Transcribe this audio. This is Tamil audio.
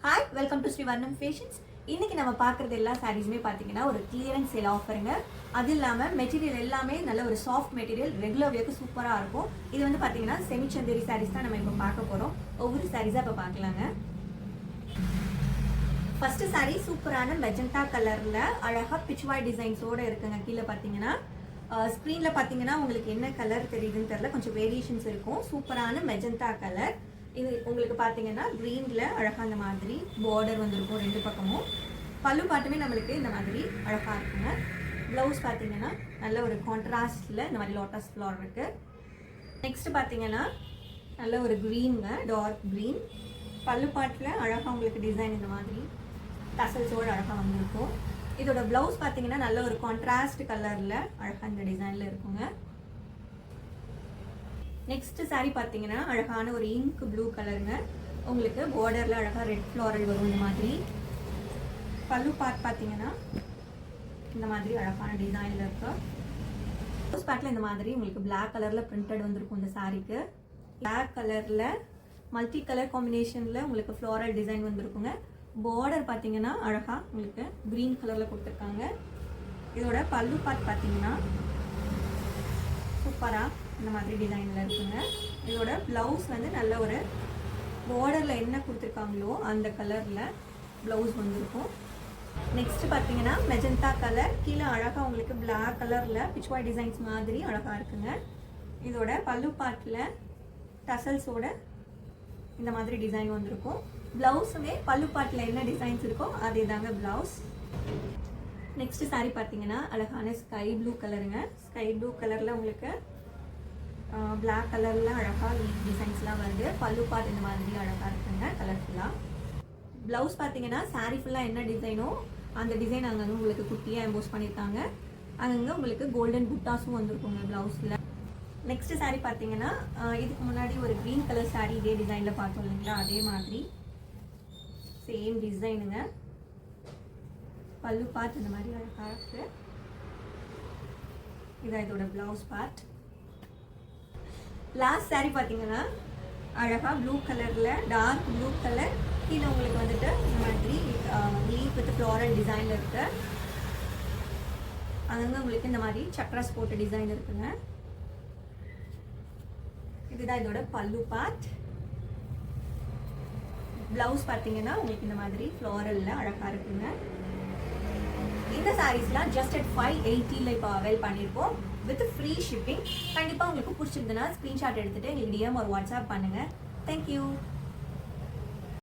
Hi, welcome to Sri Varnam Fashions. இன்னைக்கு நம்ம பார்க்குறது எல்லா சாரீஸுமே பார்த்தீங்கன்னா ஒரு கிளியரன்ஸ் சேல் ஆஃபருங்க. அது இல்லாமல் மெட்டீரியல் எல்லாமே நல்ல ஒரு சாஃப்ட் மெட்டீரியல், ரெகுலர் வியர்க்கு சூப்பராக இருக்கும். இது வந்து பார்த்தீங்கன்னா செமி சந்தேரி சாரீஸ் தான் நம்ம இப்போ பார்க்க போகிறோம். ஒவ்வொரு சாரீஸாக இப்போ பார்க்கலாங்க. ஃபர்ஸ்ட் சாரீ சூப்பரான மெஜெண்டா கலரில் அழகாக பிச்வாய் டிசைன்ஸோடு இருக்குங்க. கீழே பார்த்தீங்கன்னா ஸ்க்ரீனில் பார்த்தீங்கன்னா உங்களுக்கு என்ன கலர் தெரியுதுன்னு தெரியல, கொஞ்சம் வேரியேஷன்ஸ் இருக்கும். சூப்பரான மெஜெண்டா கலர். இது உங்களுக்கு பார்த்தீங்கன்னா க்ரீனில் அழகாக அந்த மாதிரி பார்டர் வந்துருக்கும் ரெண்டு பக்கமும். பல்லு பாட்டுமே நம்மளுக்கு இந்த மாதிரி அழகாக இருக்குங்க. ப்ளவுஸ் பார்த்தீங்கன்னா நல்ல ஒரு கான்ட்ராஸ்டில் இந்த மாதிரி லோட்டஸ் ஃப்ளவர் இருக்குது. நெக்ஸ்ட் பார்த்தீங்கன்னா நல்ல ஒரு க்ரீனுங்க, டார்க் க்ரீன். பல்லு பாட்டில் அழகாக உங்களுக்கு டிசைன் இந்த மாதிரி டசல்ஸோடு அழகாக வந்துருக்கும். இதோட ப்ளவுஸ் பார்த்தீங்கன்னா நல்ல ஒரு கான்ட்ராஸ்ட் கலரில் அழகாக இந்த டிசைனில் இருக்குங்க. நெக்ஸ்ட் சாரீ பார்த்தீங்கன்னா அழகான ஒரு இங்க் ப்ளூ கலருங்க. உங்களுக்கு பார்டரில் அழகாக ரெட் ஃப்ளாரல் வரும் இந்த மாதிரி. பல்லு பார்ட் பார்த்தீங்கன்னா இந்த மாதிரி அழகான டிசைனில் இருக்கு. ப்ளவுஸ் பார்ட்டில் இந்த மாதிரி உங்களுக்கு பிளாக் கலரில் பிரிண்டட் வந்திருக்கும். இந்த சாரீக்கு பிளாக் கலரில் மல்டி கலர் காம்பினேஷனில் உங்களுக்கு ஃப்ளாரல் டிசைன் வந்திருக்குங்க. பார்டர் பார்த்தீங்கன்னா அழகாக உங்களுக்கு க்ரீன் கலரில் கொடுத்துருக்காங்க. இதோட பல்லு பார்ட் பார்த்தீங்கன்னா சூப்பராக இந்த மாதிரி டிசைனில் இருக்குங்க. இதோட ப்ளவுஸ் வந்து நல்ல ஒரு பார்டரில் என்ன கொடுத்துருக்காங்களோ அந்த கலரில் ப்ளவுஸ் வந்துருக்கும். நெக்ஸ்ட் பார்த்தீங்கன்னா மெஜெண்டா கலர், கீழே அழகாக உங்களுக்கு பிளாக் கலரில் பிச்வாய் டிசைன்ஸ் மாதிரி அழகாக இருக்குங்க. இதோட பல்லு பார்ட்டில் டசல்ஸோட இந்த மாதிரி டிசைன் வந்திருக்கும். ப்ளவுஸுமே பல்லு பார்ட்டில் என்ன டிசைன்ஸ் இருக்கோ அதே தாங்க ப்ளவுஸ். நெக்ஸ்ட் சாரீ பார்த்தீங்கன்னா அழகான ஸ்கை ப்ளூ கலருங்க. ஸ்கை ப்ளூ கலரில் உங்களுக்கு பிளாக் கலரில் அழகாக டிசைன்ஸ்லாம் வருது. பல்லு பார்ட் இந்த மாதிரி அழகாக இருக்குங்க கலர்ஃபுல்லாக. ப்ளவுஸ் பார்த்தீங்கன்னா சாரீ ஃபுல்லாக என்ன டிசைனோ அந்த டிசைன் அங்கங்கே உங்களுக்கு குட்டியாக எம்போஸ் பண்ணியிருக்காங்க. அங்கங்கே உங்களுக்கு கோல்டன் புட்டாஸும் வந்துருக்குங்க ப்ளவுஸில். நெக்ஸ்ட் சாரீ பார்த்தீங்கன்னா இதுக்கு முன்னாடி ஒரு க்ரீன் கலர் சாரீ இதே டிசைனில் பார்த்தோம் இல்லைங்களா, அதே மாதிரி சேம் டிசைனுங்க. பல்லு பார்ட் இந்த மாதிரி அழகாக இருக்கு. இதான் இதோட ப்ளவுஸ் பார்ட். லாஸ்ட் சாரீ பார்த்தீங்கன்னா அழகாக ப்ளூ கலரில் டார்க் ப்ளூ கலர், கீழே உங்களுக்கு வந்துட்டு இந்த மாதிரி லீஃப் வித் ஃப்ளாரல் டிசைனில் இருக்கு. அங்கங்கே உங்களுக்கு இந்த மாதிரி சக்ராஸ் போட்ட டிசைன் இருக்குங்க. இதுதான் இதோட பல்லு பார்ட். ப்ளவுஸ் பார்த்தீங்கன்னா உங்களுக்கு இந்த மாதிரி ஃப்ளாரலில் அழகாக இருக்குங்க. இந்த சாரீஸ்லாம் ஜஸ்ட் அட் 580 இப்போ அவைல் பண்ணியிருக்கோம் வித் ஃப்ரீ ஷிப்பிங். கண்டிப்பாக உங்களுக்கு பிடிச்சிருந்ததுன்னா ஸ்க்ரீன்ஷாட் எடுத்துகிட்டு எங்களுக்கு டிஎம் ஒரு வாட்ஸ்அப் பண்ணுங்கள். தேங்க்யூ.